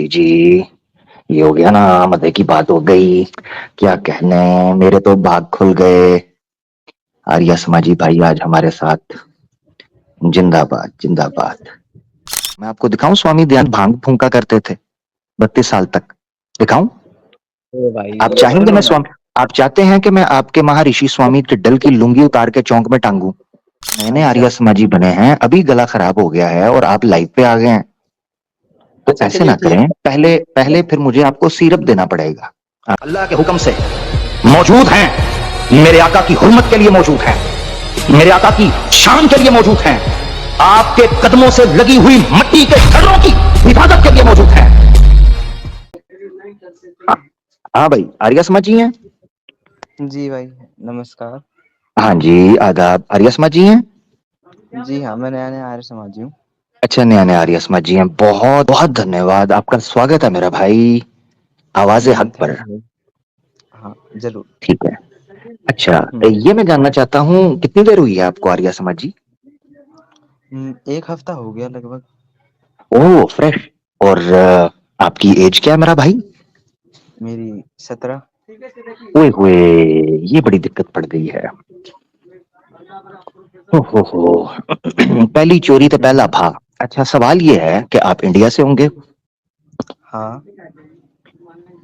जी। ये हो गया ना, मजे की बात हो गई। क्या कहने, मेरे तो भाग खुल गए। आर्य समाजी भाई आज हमारे साथ। जिंदाबाद जिंदाबाद। मैं आपको दिखाऊं, स्वामी दयानंद भांग फूंका करते थे 32 साल तक। दिखाऊं? ओ भाई आप चाहेंगे सुनो मैं ना। स्वामी, आप चाहते हैं कि मैं आपके महर्षि स्वामी टिड्डल की लुंगी उतार के चौक में टांगू? नए नए अच्छा आर्य समाजी बने हैं, अभी गला खराब हो गया है और आप लाइव पे आ गए हैं। तो अच्छा ऐसे चलिए ना ठीक करें, पहले पहले फिर मुझे आपको सीरप देना पड़ेगा। अल्लाह के हुक्म से मौजूद हैं, मेरे आका की हुर्मत के लिए मौजूद हैं, मेरे आका की शान के लिए मौजूद हैं, आपके कदमों से लगी हुई मट्टी के ढर्रों की हिफाजत के लिए मौजूद हैं। हाँ हाँ भाई, आर्य समाज जी हैं? है। जी भाई नमस्कार। हाँ जी, आदाब। आर्य समाज जी हैं? जी हाँ, मैं नया नया आर्य समाजी हूँ। अच्छा, नया नया आर्य समाज जी हैं। बहुत बहुत धन्यवाद, आपका स्वागत है मेरा भाई। आवाज़े हक पर। Thank you. हाँ जरूर। ठीक है। अच्छा, हम्म ये मैं जानना चाहता हूँ, कितनी देर हुई है आपको आर्य समाज जी? एक हफ्ता हो गया लगभग। ओह, फ्रेश। और आपकी एज क्या है मेरा भाई? मेरी 17। ओए होए, ये बड़ी दिक्कत पड़ गई है। हो पहली चोरी तो पहला हम्म, भा। अच्छा, सवाल ये है कि आप इंडिया से होंगे? हाँ।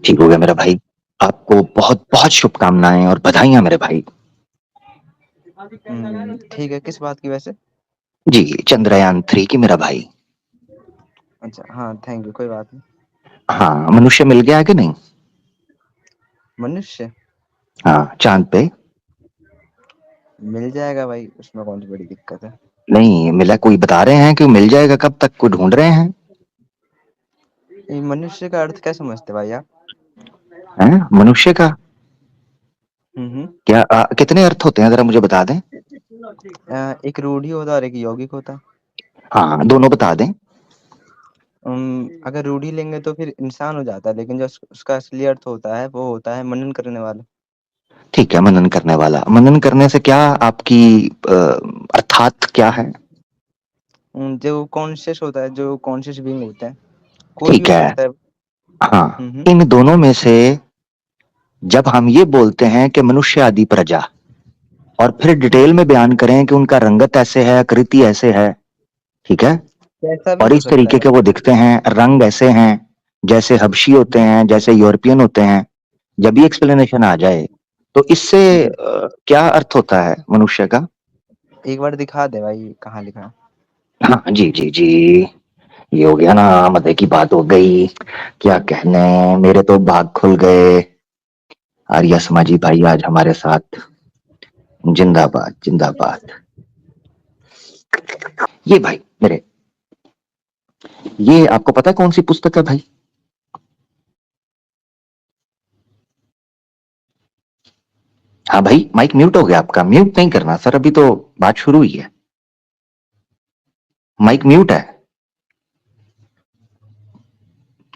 ठीक हो गया मेरा भाई। आपको बहुत बहुत शुभकामनाएं और बधाइयां मेरे भाई। ठीक है, किस बात की वैसे? जी, चंद्रयान 3 की मेरा भाई। अच्छा हाँ, थैंक यू, कोई बात नहीं। हाँ, मनुष्य मिल गया है कि नहीं? मनुष्य हाँ, चांद पे। मिल जाएगा भाई, उसमें कौन सी बड़ी दिक्कत है। नहीं मिला? कोई बता रहे हैं कि मिल जाएगा, कब तक को ढूंढ रहे हैं? ये मनुष्य का अर्थ क्या समझते भाई आप? हैं मनुष्य का? हम्म। क्या कितने अर्थ होते हैं, जरा मुझे बता दें। एक रूढ़ी होता है और एक यौगिक होता है। हाँ, दोनों बता दें। अगर रूढ़ी लेंगे तो फिर इंसान हो जाता है, लेकिन जो उसका असली अर्थ होता है वो होता है मनन करने वाला। ठीक है, मनन करने वाला। मनन करने से क्या आपकी अर्थात क्या है? जो कॉन्शियस होता है, जो कॉन्शियस बीइंग होता है, कोई भी ठीक हो है। सकता है। हाँ, हम्म। इन दोनों में से जब हम ये बोलते हैं कि मनुष्य आदि प्रजा, और फिर डिटेल में बयान करें कि उनका रंगत ऐसे है, आकृति ऐसे है, ठीक है, कैसा भी और हो इस सकता तरीके है। के वो दिखते हैं, रंग ऐसे हैं, जैसे हबशी होते हैं, जैसे यूरोपियन होते हैं, जब ये एक्सप्लेनेशन आ जाए तो इससे क्या अर्थ होता है मनुष्य का? एक बार दिखा दे भाई, कहाँ लिखा है। हाँ जी जी जी। ये हो गया ना, मजे की बात हो गई। क्या कहने, मेरे तो भाग खुल गए। आर्य समाजी भाई आज हमारे साथ। जिंदाबाद जिंदाबाद। ये भाई मेरे, ये आपको पता है कौन सी पुस्तक है भाई? हाँ भाई, माइक म्यूट हो गया आपका। म्यूट नहीं करना सर, अभी तो बात शुरू हुई है। माइक म्यूट है।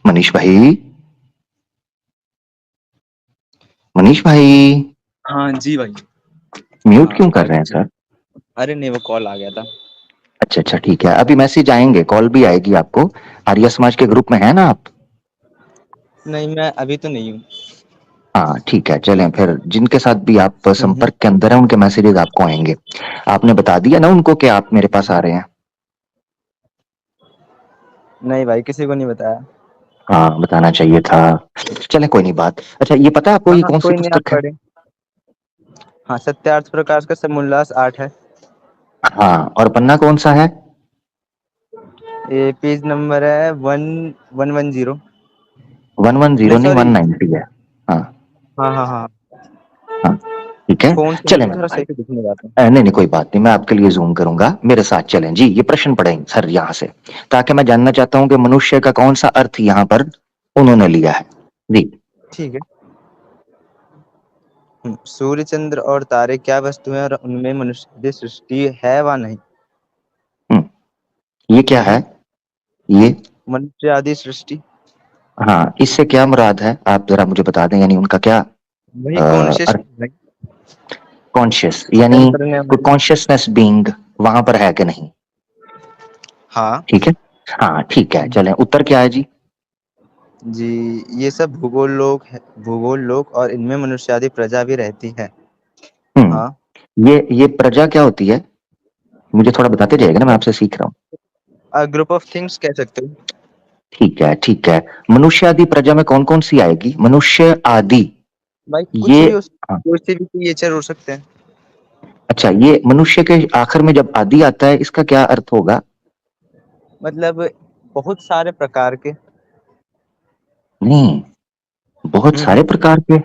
मनीष भाई, मनीष भाई, हाँ जी भाई। म्यूट हाँ क्यों कर हाँ रहे हैं जी। सर? अरे नहीं, वो कॉल आ गया था। अच्छा अच्छा, ठीक है, अभी मैसेज आएंगे, कॉल भी आएगी आपको। आर्य समाज के ग्रुप में है ना आप? नहीं, मैं अभी तो नहीं हूँ। हाँ ठीक है, चलें फिर। जिनके साथ भी आप हम्म। संपर्क के अंदर हैं उनके मैसेजेस आपको आएंगे। आपने बता दिया ना उनको कि आप मेरे पास आ रहे हैं? नहीं भाई, किसी को नहीं बताया। हाँ, बताना चाहिए था। चले, कोई नहीं बात। अच्छा, ये पता है आपको ये हाँ कौन सी कोई नहीं, आप पुस्तक है? पढ़े। हाँ, सत्यार्थ प्रकाश का समोल्लास 8 है। हाँ, और पन्ना कौन सा है? ये पेज नंबर है 1110। 110 नहीं नहीं, सॉरी। 190 है। हाँ हाँ हाँ हाँ। हाँ, ठीक है। फोन से चले मुझे मेरे थोड़ा भाई। सही से दिखने जाता है। नहीं नहीं, कोई बात नहीं, मैं आपके लिए जूम करूंगा, मेरे साथ चलें जी। ये प्रश्न पढ़ें सर यहाँ से, ताकि मैं जानना चाहता हूँ कि मनुष्य का कौन सा अर्थ यहाँ पर उन्होंने लिया है जी। ठीक है। सूर्य चंद्र और तारे क्या वस्तु हैं और उनमें मनुष्य की सृष्टि है वा नहीं? ये क्या है? ये, मनुष्य आदि सृष्टि। हाँ, इससे क्या मुराद है आप जरा मुझे बता दें, यानी उनका क्या वही कॉन्शियस अर्थ? कॉन्शियस यानी करने कोई वाली। कॉन्शियसनेस बीइंग वहां पर है कि नहीं? हाँ। ठीक है। हाँ ठीक है, चलें, उत्तर क्या है जी? जी, ये सब भूगोल लोक और इनमें मनुष्यादि प्रजा भी रहती है। हाँ। ये प्रजा क्या होती है? मुझे थोड़ा बताते जाइएगा ना, मैं आपसे सीख रहा हूँ। ग्रुप ऑफ थिंग्स कह सकते हो। ठीक है, ठीक है। मनुष्य आदि प्रजा में कौन कौन सी आएगी? मनुष्य आदि, भाई कुछ ये, भी हो हाँ, कोई से भी क्रिएचर हो सकते हैं। अच्छा, ये मनुष्य के आखिर में जब आदि आता है, इसका क्या अर्थ होगा? मतलब बहुत सारे प्रकार के। नहीं, बहुत सारे हम्म। प्रकार के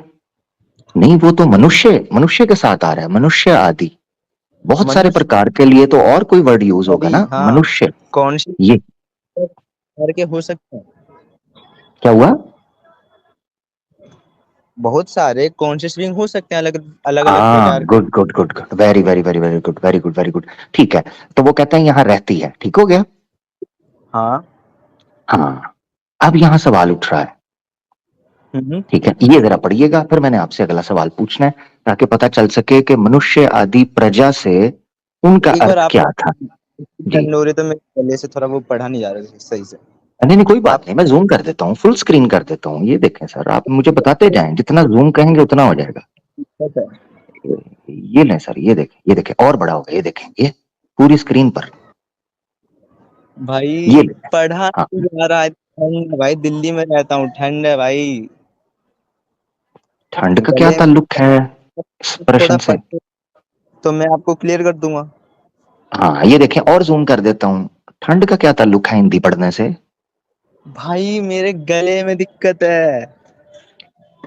नहीं, वो तो मनुष्य मनुष्य के साथ आ रहा है, मनुष्य आदि। बहुत सारे मनुष्य प्रकार के लिए तो और कोई वर्ड यूज होगा भी, ना, हाँ। मनुष्य। कौन से ये प्रकार के हो सकते हैं? क्या हुआ? बहुत सारे कॉन्शियस बीइंग हो सकते हैं, अलग अलग अलग हाँ, प्रकार के। Good good good good, very very very very good, very good very good. ठीक है, तो वो कहते हैं यहाँ रहती है, ठीक हो गया। हाँ। हाँ, अब यहाँ सवाल उठ रहा है। हम्म। ठीक है, ये जरा पढ़िएगा, फिर मैंने आपसे अगला सवाल पूछना है, ताकि पता चल सके कि मनुष्य आदि प्रजा से उनका एक बार अर्थ आप क्या था। जी, टर्न हो रहे तो मैं पहले से थोड़ा वो पढ़ा नहीं जा रहा सही से। नहीं नहीं, कोई बात आप नहीं, मैं जूम कर देता हूँ, फुल स्क्रीन कर देता हूँ। ये देखें सर, आप मुझे बताते जाएं, जितना जूम कहेंगे उतना हो जाएगा। पता है। ये लें सर, ये देखें और बड़ा होगा, ये देखें, ये पूरी स्क्रीन पर। भाई ये लें। पढ़ा हाँ, नहीं जा रहा है, ठंड है भाई, दिल्ली में रहता हूँ, ठंड है भाई। ठंड का क्या गले में ताल्लुक है इस थोड़ा प्रश्न से? पढ़ तो मैं आपको क्लियर कर दूंगा। हाँ, ये देखें और जूम कर देता हूँ। ठंड का क्या ताल्लुक है हिंदी पढ़ने से? भाई मेरे गले में दिक्कत है।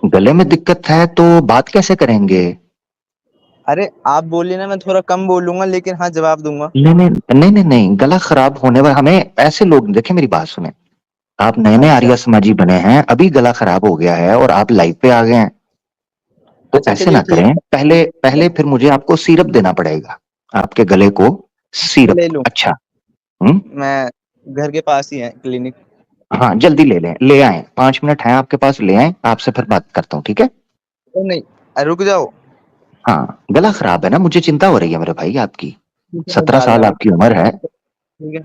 गले में दिक्कत है तो बात कैसे करेंगे? अरे आप बोलिए ना, मैं थोड़ा कम बोलूंगा लेकिन हाँ जवाब दूंगा। नहीं नहीं नहीं नहीं नहीं, गला खराब होने वाला, हमें ऐसे लोग, देखिए मेरी बात सुने, आप नए नए अच्छा। आर्य समाजी बने हैं, अभी गला खराब हो गया है और आप लाइव पे आ गए हैं, तो अच्छा ऐसे ना चलिए करें। ठीक पहले पहले फिर मुझे आपको सिरप देना पड़ेगा, आपके गले को है, ले सिरप। लूं। अच्छा। हम्म। मैं घर के पास ही है क्लिनिक। हाँ, जल्दी ले लें, ले आए, 5 मिनट है आपके पास, ले आए, आपसे फिर बात करता हूँ, ठीक है? तो नहीं, रुक जाओ। हाँ, गला खराब है ना, मुझे चिंता हो रही है मेरे भाई आपकी। ठीक है, मैं 17 साल डालने आपकी उम्र है। ठीक है,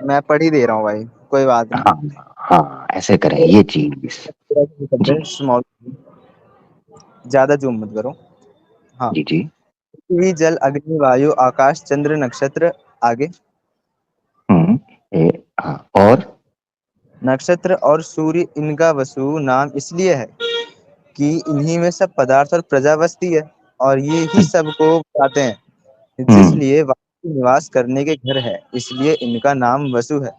मैं पढ़ ही दे रहा हूँ भाई, कोई बात हाँ, नहीं। हाँ, ऐसे करें ये चीज। जी, स्मॉल, ज्यादा जूम मत करो। हाँ। जी, जी। पृथ्वी जल अग्नि वायु आकाश चंद्र नक्षत्र। आगे। हम्म। हाँ, और? नक्षत्र और सूर्य इनका वसु नाम इसलिए है कि इन्हीं में सब पदार्थ और प्रजा बसती है, और ये ही हम्म, सबको बताते हैं, हम्म, जिसलिए वायु निवास करने के घर है, इसलिए इनका नाम वसु है।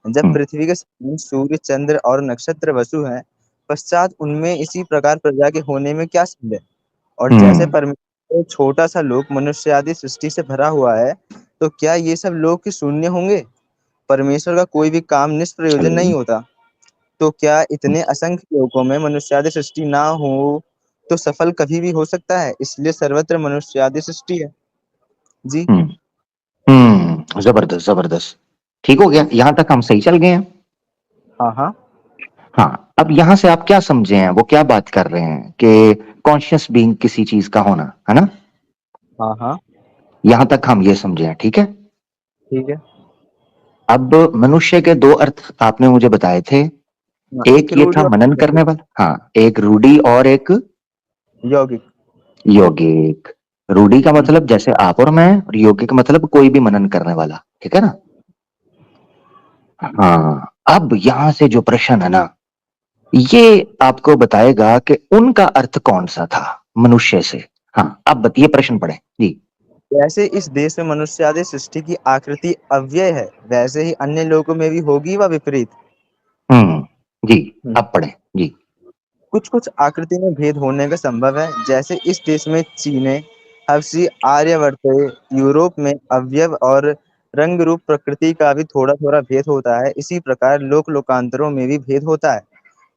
जब हम्म, पृथ्वी के समान सूर्य चंद्र और नक्षत्र वसु हैं, पश्चात उनमें इसी प्रकार प्रजा के होने में क्या संदेह। और जैसे हम्म, परमेश्वर एक छोटा सा लोक मनुष्य आदि सृष्टि से भरा हुआ है, तो क्या ये सब लोग की शून्य होंगे? परमेश्वर का कोई भी काम निष्प्रयोजन नहीं हम्म, होता। तो क्या इतने असंख्य लोकों में मनुष्यादि सृष्टि ना हो तो सफल कभी भी हो सकता है? इसलिए सर्वत्र मनुष्यादि सृष्टि है। जी। हम्म, जबरदस्त जबरदस्त। ठीक हो गया, यहां तक हम सही चल गए हैं। हाँ हाँ। हाँ, अब यहां से आप क्या समझे हैं, वो क्या बात कर रहे हैं कि कॉन्शियस बीइंग किसी चीज का होना है ना? हाँ हाँ। यहां तक हम ये समझे हैं, ठीक है। ठीक है। अब मनुष्य के दो अर्थ आपने मुझे बताए थे। हाँ, एक एक ये रूढ़ी था और मनन करने वाला, हाँ, एक रूढ़ी और एक यौगिक। यौगिक। रूढ़ी का हम्म। मतलब जैसे आप और मैं, और यौगिक मतलब कोई भी मनन करने वाला, ठीक है ना? हाँ, अब यहां से जो प्रश्न है ना, ये आपको बताएगा कि उनका अर्थ कौन सा था मनुष्य से। हाँ, अब बताइए, प्रश्न पढ़े जी। जैसे इस देश में मनुष्यादि सृष्टि की आकृति अव्यय है, वैसे ही अन्य लोगों में भी होगी व विपरीत। जी, अब पढ़े जी। कुछ कुछ आकृति में भेद होने का संभव है, जैसे इस देश में चीने, हबशी, आर्यवर्त, यूरोप में अवयव और रंग रूप प्रकृति का भी थोड़ा थोड़ा भेद होता है, इसी प्रकार लोक लोकांतरों में भी भेद होता है।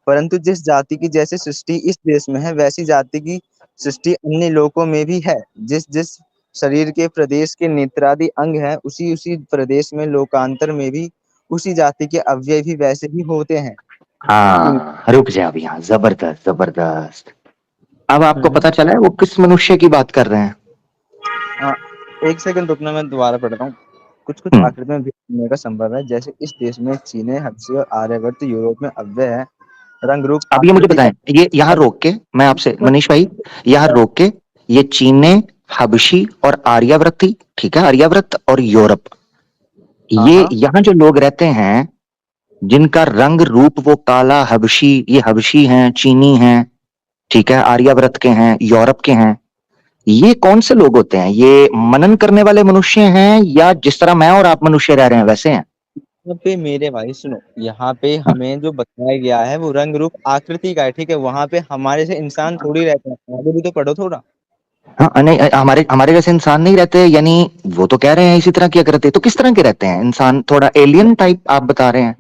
परंतु जिस जाति की जैसी सृष्टि इस देश में है, वैसी जाति की सृष्टि अन्य लोकों में भी है। जिस जिस शरीर के प्रदेश के नेत्रादि अंग हैं, उसी उसी प्रदेश में लोकांतर में भी उसी जाति के अव्यय भी वैसे ही होते हैं। इन हाँ, रुक जाए अब यहाँ, जबरदस्त जबरदस्त। अब आपको हम्म। पता चला है वो किस मनुष्य की बात कर रहे हैं? हाँ, एक सेकंड रुकना, मैं दोबारा पढ़ रहा हूँ। कुछ-कुछ हम्म। आकृति में भेद होने का संभव है, जैसे इस देश में चीने, हबशी और आर्यावर्त यूरोप में अव्यय है। रंग रूप अब ये मुझे आकृति का बताएं, ये यहाँ रोक के मैं आपसे मनीष भाई, यहाँ रोक के, ये चीने, हबशी और आर्यावर्ती, ठीक है, आर्यावर्त और यूरोप, हाँ, ये हाँ। यहाँ जो लोग रहते हैं जिनका रंग रूप वो काला, हबशी, ये हबशी हैं, चीनी हैं, ठीक है, आर्यावर्त के हैं, यूरोप के हैं, ये कौन से लोग होते हैं? ये मनन करने वाले मनुष्य हैं या जिस तरह मैं और आप मनुष्य रह रहे हैं वैसे हैं? यहाँ पे मेरे भाई सुनो, यहाँ पे हाँ, हमें जो बताया गया है वो रंग रूप आकृति का है, ठीक है? वहाँ पे हमारे से इंसान थोड़ी रहते हैं, आगे भी तो पढ़ो थोड़ा। हाँ, नहीं, हमारे हमारे जैसे इंसान नहीं रहते, यानी वो तो कह रहे हैं इसी तरह किया करते, तो किस तरह के रहते हैं इंसान? थोड़ा एलियन टाइप आप बता रहे हैं?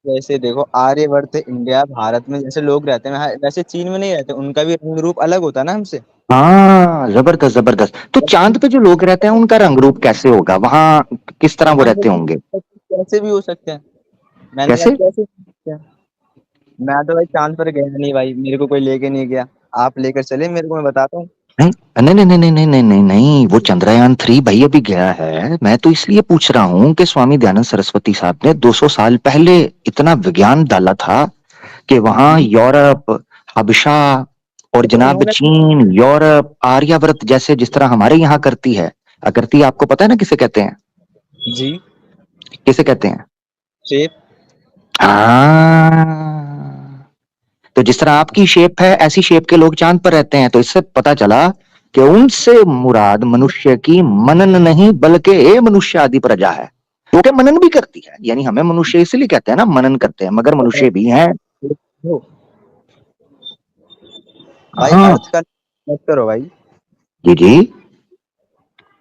जैसे देखो, आर्यवर्त इंडिया भारत में जैसे लोग रहते हैं वैसे चीन में नहीं रहते, उनका भी रंग रूप अलग होता है ना हमसे। हाँ, जबरदस्त जबरदस्त। तो चांद पे जो लोग रहते हैं उनका रंग रूप कैसे होगा वहां? किस तरह वो चांद रहते होंगे? पे कैसे भी हो सकते हैं। मैंने कहा कैसे? कैसे भी हो सकते हैं। मैं तो भाई चांद पर गया नहीं भाई, मेरे को कोई लेके नहीं गया। आप लेकर चले मेरे को, मैं बताता हूँ। नहीं नहीं नहीं नहीं नहीं नहीं नहीं नहीं, वो चंद्रयान 3 भाई अभी गया है। मैं तो इसलिए पूछ रहा हूँ कि स्वामी दयानंद सरस्वती साहब ने 200 साल पहले इतना विज्ञान डाला था कि वहां यूरोप, हबशा और तो जनाब उन्होंने चीन, यूरोप, आर्यावर्त जैसे, जिस तरह हमारे यहाँ करती है, आकृति आपको पता है ना किसे कहते हैं? जी किसे कहते हैं? शेप। हाँ, तो जिस तरह आपकी शेप है ऐसी शेप के लोग चांद पर रहते हैं। तो इससे पता चला कि उनसे मुराद मनुष्य की मनन नहीं बल्कि ए मनुष्य आदि प्रजा है, जो कि मनन भी करती है। यानी हमें मनुष्य इसलिए कहते हैं ना, मनन करते हैं, मगर मनुष्य भी हैं। हो भाई, हाँ, अर्थ का मत करो भाई, जी जी,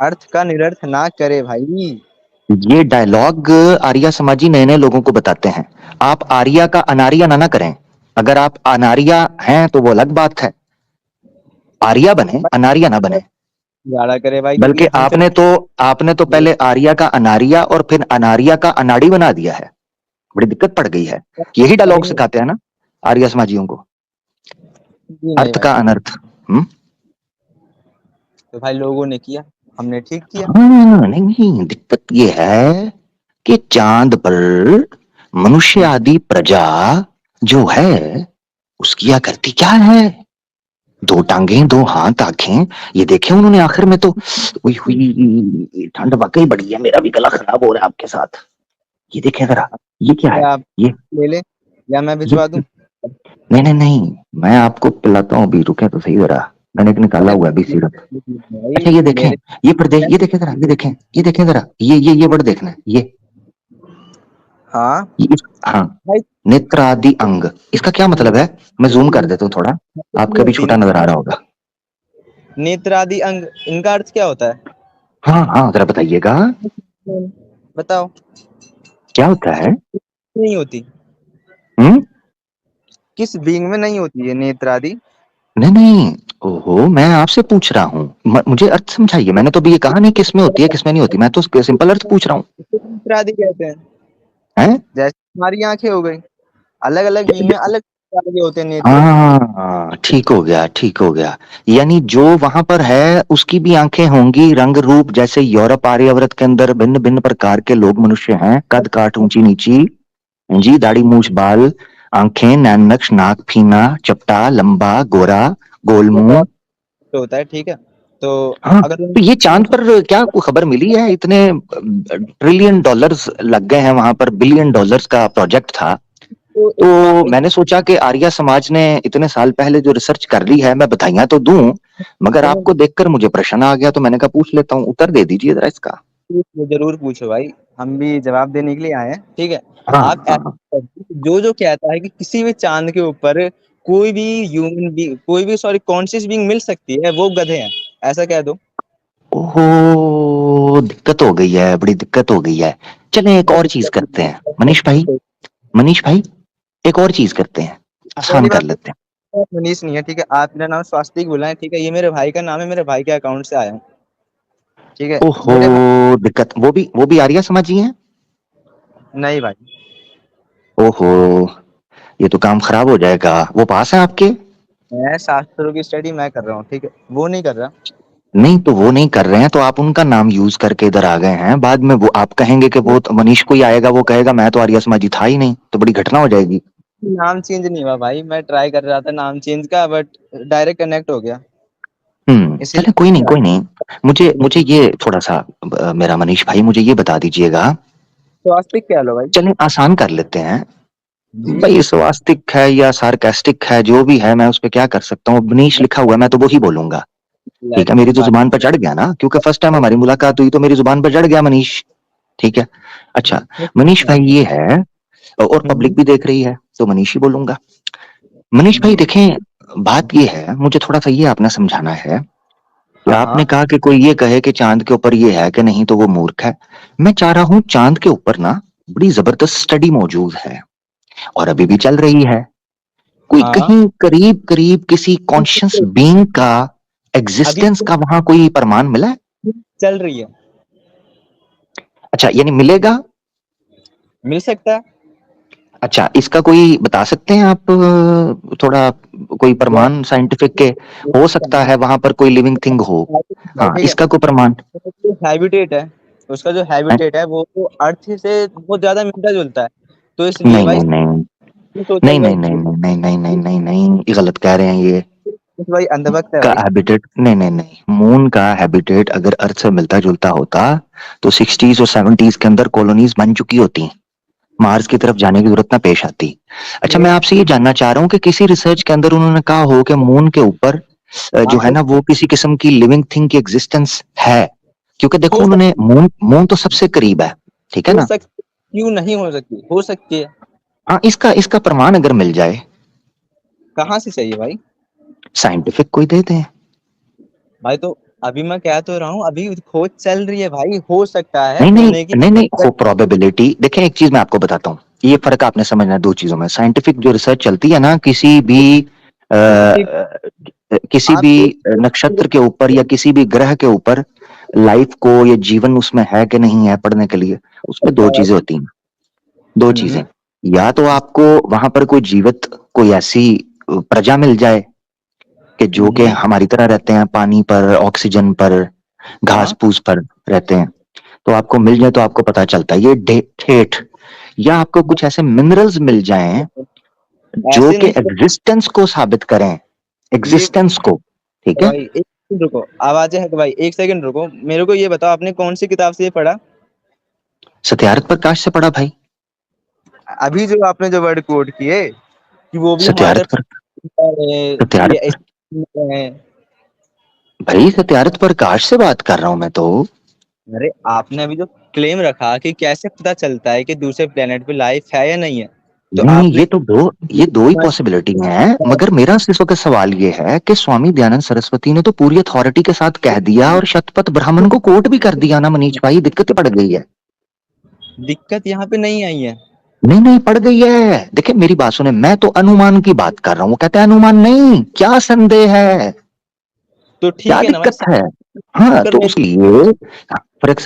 अर्थ का निरर्थ ना करे भाई। ये डायलॉग आर्या समाजी नए नए लोगों को बताते हैं। आप आर्या का अनार्या ना करें। अगर आप अनार्या हैं तो वो अलग बात है, आर्या बने, अनार्या ना बने। गाड़ा करे भाई, क्योंकि बल्कि हम पे आपने तो पहले आर्या का अनार्या और फिर अनार्या का अनाड़ी बना दिया है। बड़ी दिक्कत पड़ गई है। यही कभी डायलॉग नहीं। सिखाते हैं ना आर्य समाजियों को, जी नहीं अर्थ भाई। का अनर्थ। हम्म। तो भाई लोगों ने किया, हमने ठीक किया। हाँ, नहीं, दिक्कत ये है कि चांद पर मनुष्य आदि प्रजा जो है उसकी आकृति क्या है? दो टांगें, दो हाथ, आंखें, ये देखे उन्होंने आखिर में तो। हुई हुई ठंड वाकई बढ़ी है, मेरा भी गला खराब हो रहा है आपके साथ। ये देखें जरा, ये क्या है? या आप ये ले ले, या मैं ये भिजवा दूं। नहीं नहीं नहीं, मैं आपको पिलाता हूँ अभी, रुके तो सही जरा। मैंने एक निकाला अरे हुआ है अभी सिरप। भाई अच्छा ये देखें, मेरे, ये पर्दे, ये देखें जरा, ये देखें, ये देखें जरा, ये वर्ड देखना है, हाँ हाँ, भाई। नेत्र आदि अंग, इसका क्या मतलब है? मैं जूम कर देता हूँ थोड़ा, आपका भी होती छोटा नजर आ रहा होगा। नेत्र आदि अंग, इनका अर्थ क्या होता है? हाँ हाँ, जरा बताइएगा, बताओ। क्या होता है? नहीं होती, हम्म। किस बीइंग में नहीं होती है नेत्र आदि। नहीं नहीं, ओहो, मैं आपसे पूछ रहा हूँ, मुझे अर्थ समझाइए। मैंने तो अभी ये कहा नहीं किसमें होती है किसमें नहीं होती, मैं तो सिंपल अर्थ पूछ रहा हूँ। इसको नेत्र आदि कहते हैं। हैं? जैसे हमारी आंखें हो गई, अलग अलग बीइंग में अलग प्रकार के होते हैं नेत्र। हाँ, ठीक हो गया, ठीक हो गया। यानी जो वहां पर है उसकी भी आंखें होंगी, रंग रूप, जैसे यूरोप आर्यावर्त के अंदर भिन्न भिन्न प्रकार के लोग मनुष्य हैं, कद काठ, ऊंची नीची, जी, दाढ़ी मूछ बाल, आंखें, नैन नक्श, नाक फीना, चपटा, लंबा, गोरा, गोल वो मुंह। और होता है, ठीक है। तो हाँ, अगर तो ये चांद उनकी पर क्या कोई खबर मिली है? इतने ट्रिलियन डॉलर्स लग गए हैं वहां पर, बिलियन डॉलर्स का प्रोजेक्ट था। तो तो मैंने सोचा कि आर्या समाज ने इतने साल पहले जो रिसर्च कर ली है, मैं बधाइयां तो दूं, मगर आपको देखकर मुझे प्रश्न आ गया, तो मैंने कहा पूछ लेता हूँ, उत्तर दे दीजिए जरा इसका। जरूर पूछो भाई, हम भी जवाब देने के लिए आए हैं, ठीक है। हाँ आप हाँ हाँ। जो जो कहता है कि किसी भी चांद के ऊपर कोई भी ह्यूमन बींग, कोई भी सॉरी कॉन्शियस बींग मिल सकती है, वो गधे हैं, ऐसा कह दो। ओहो, दिक्कत हो गई है, बड़ी दिक्कत हो गई है। चलें एक और चीज करते हैं, मनीष भाई, मनीष भाई, एक और चीज करते हैं, आसान पहली कर बात लेते हैं। तो मनीष नहीं है, ठीक है। आप मेरा नाम स्वास्तिक बुलाएं, ठीक है। ये मेरे भाई का नाम है, मेरे भाई के अकाउंट से आया हूँ, ठीक है। ओहो, मेरे भाई दिक्कत, वो भी आर्या समाजी हैं? नहीं भाई, ओहो, ये तो काम खराब हो जाएगा। वो पास है आपके? मैं शास्त्रों की स्टडी मैं कर रहा हूँ, ठीक है, वो नहीं कर रहा। नहीं तो वो नहीं कर रहे हैं तो आप उनका नाम यूज करके इधर आ गए हैं, बाद में वो आप कहेंगे कि वो तो मनीष को ही आएगा, वो कहेगा मैं तो आर्या समाजी था ही नहीं, तो बड़ी घटना हो जाएगी। नाम चेंज नहीं हुआ भाई, मैं ट्राई कर रहा था नाम चेंज का, बट डायरेक्ट कनेक्ट हो गया, चले कोई नहीं इसीलिए। कोई नहीं। मुझे मुझे ये थोड़ा सा मेरा मनीष भाई मुझे ये बता दीजिएगा। स्वास्तिक क्या लो भाई। चलें आसान कर लेते हैं। जी। भाई स्वास्तिक है या सार्केस्टिक है जो भी है मैं उस पे क्या कर सकता हूँ, मनीष लिखा हुआ है मैं तो वो ही बोलूंगा। ठीक है, लेट्स मेरी तो भाई। जुबान पर चढ़ गया ना, क्योंकि फर्स्ट टाइम हमारी मुलाकात हुई तो मेरी जुबान पर चढ़ गया मनीष। ठीक है। अच्छा, मनीष भाई ये है, और पब्लिक हम्म। भी देख रही है तो मनीष ही बोलूंगा। मनीष भाई हम्म। देखें, बात ये है, मुझे थोड़ा सा ये आपने समझाना है कि हाँ आपने हाँ। कहा कि कोई ये कहे कि चांद के ऊपर ये है कि नहीं तो वो मूर्ख है। मैं चाह रहा हूं चांद के ऊपर ना बड़ी जबरदस्त स्टडी मौजूद है और अभी भी चल रही है। कोई हाँ। कहीं करीब करीब किसी कॉन्शियस बीइंग का अभी एग्जिस्टेंस का वहां कोई प्रमाण मिला है? चल रही है। अच्छा, यानी मिलेगा? मिल सकता है। अच्छा, इसका कोई बता सकते हैं आप थोड़ा, कोई प्रमाण साइंटिफिक के? हो सकता है वहां पर कोई लिविंग थिंग हो। हाँ, ठीक है। इसका कोई प्रमाण? हैबिटेट है, उसका जो है? हैबिटेट है वो अर्थ से बहुत ज्यादा मिलता जुलता है, तो इसलिए नहीं भाई नहीं नहीं सोचा नहीं हुआ नहीं नहीं नहीं नहीं नहीं नहीं नहीं नहीं, ये गलत कह रहे हैं ये। भाई अंधभक्त है का भाई। हैबिटेट नहीं नहीं नहीं, मून का हैबिटेट अगर अर्थ से मिलता जुलता होता तो 60s और 70s के अंदर कॉलोनीज बन चुकी होती, मार्स की तरफ जाने की जरूरत ना पेश आती। अच्छा, ये मैं आपसे ये जानना चाह रहा हूँ कि किसी रिसर्च के अंदर उन्होंने कहा हो कि मून के ऊपर जो है आपने ना वो किसी किस्म की लिविंग थिंग की एग्जिस्टेंस है? क्योंकि देखो हो उन्होंने सकती मून मून तो सबसे करीब है, ठीक है हो ना? सकती क्यों नहीं हो सकती, हो सकती है। हाँ, इसका इसका प्रमाण अगर मिल जाए, कहाँ से चाहिए भाई। साइंटिफिक कोई दे दें। भाई तो अभी मैं कह तो रहा हूँ, अभी खोज चल रही है भाई, हो सकता है नहीं नहीं होने की। नहीं नहीं, हो प्रोबेबिलिटी देखें, एक चीज मैं आपको बताता हूँ, ये फर्क आपने समझना है दो चीजों में। साइंटिफिक जो रिसर्च चलती है ना किसी भी किसी आप भी एक नक्षत्र के ऊपर या किसी भी ग्रह के ऊपर लाइफ को या जीवन उसमें है कि नहीं है पढ़ने के लिए, उसमें दो चीजें होती हैं। दो चीजें, हम्म। या तो आपको वहां पर कोई जीवित कोई ऐसी प्रजा मिल जाए कि जो कि हम्म। हमारी तरह रहते हैं, पानी पर, ऑक्सीजन पर, घास हाँ। फूस पर रहते हैं, तो आपको मिल जाए तो आपको पता चलता है ये ठेठ। या आपको कुछ ऐसे मिनरल्स मिल जाएं जो ऐसे कि नहीं तो एग्जिस्टेंस को साबित करें, ये एग्जिस्टेंस को। ठीक है। भाई एक सेकंड रुको, आवाजें है कि भाई, एक सेकंड रुको, मेरे को ये बताओ आपने कौन सी किताब से ये पढ़ा। सत्यार्थ प्रकाश से पढ़ा भाई। अभी जो आपने जो वर्ड कोट किए कि वो भी हमारे सत्यार्थ तरफ पर ये सत्यार्थ है। भाई सत्यार्थ प्रकाश से बात कर रहा हूं मैं तो। अरे आपने अभी जो क्लेम रखा कि कैसे पता चलता है कि दूसरे प्लेनेट पे लाइफ है या नहीं है, तो नहीं नहीं, आपने ये दो ही पॉसिबिलिटी हैं, मगर मेरा इस वक्त सवाल ये है कि स्वामी दयानंद सरस्वती ने तो पूरी अथॉरिटी के साथ कह दिया और शतपथ ब्राह्मण को कोट भी कर दिया ना मनीष भाई, दिक्कत पड़ गई है। दिक्कत यहाँ पे नहीं आई है। नहीं नहीं, पड़ गई है। देखिए मेरी बात सुने, मैं तो अनुमान की बात कर रहा हूँ, वो कहते हैं अनुमान नहीं, क्या संदेह है, तो क्या ठीक है ना भाई, दिक्कत है? हाँ कर तो मेरे। उसके लिए फर्क